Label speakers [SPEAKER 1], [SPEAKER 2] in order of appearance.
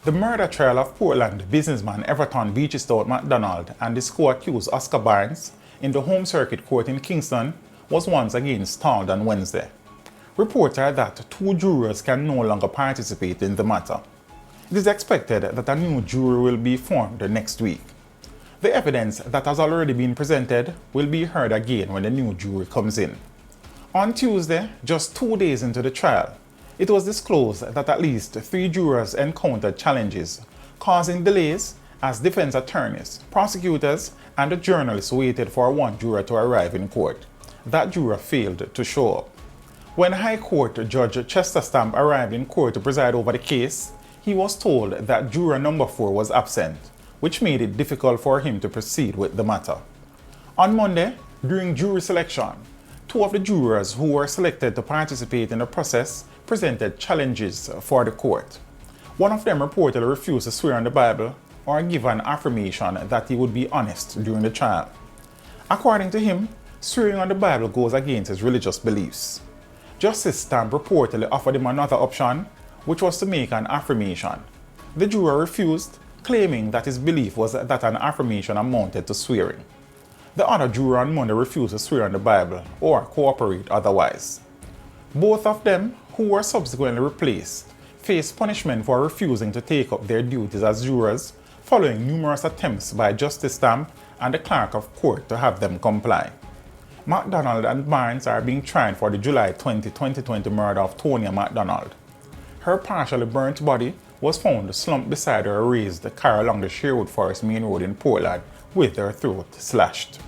[SPEAKER 1] The murder trial of Portland businessman Everton Beachy Stout MacDonald and his co-accused Oscar Barnes in the Home Circuit Court in Kingston was once again stalled on Wednesday. Reports are that 2 jurors can no longer participate in the matter. It is expected that a new jury will be formed next week. The evidence that has already been presented will be heard again when the new jury comes in. On Tuesday, just 2 days into the trial, it was disclosed that at least 3 jurors encountered challenges, causing delays as defense attorneys, prosecutors, and the journalists waited for one juror to arrive in court. That juror failed to show up. When High Court Judge Chester Stamp arrived in court to preside over the case, he was told that juror number 4 was absent, which made it difficult for him to proceed with the matter. On Monday, during jury selection, 2 of the jurors who were selected to participate in the process presented challenges for the court. One of them reportedly refused to swear on the Bible or give an affirmation that he would be honest during the trial. According to him, swearing on the Bible goes against his religious beliefs. Justice Stamp reportedly offered him another option, which was to make an affirmation. The juror refused, claiming that his belief was that an affirmation amounted to swearing. The other juror on Monday refused to swear on the Bible or cooperate otherwise. Both of them, who were subsequently replaced, faced punishment for refusing to take up their duties as jurors following numerous attempts by Justice Stamp and the Clerk of Court to have them comply. MacDonald and Barnes are being tried for the July 20, 2020 murder of Tonya MacDonald. Her partially burnt body was found slumped beside her raised car along the Sherwood Forest Main Road in Portland with her throat slashed.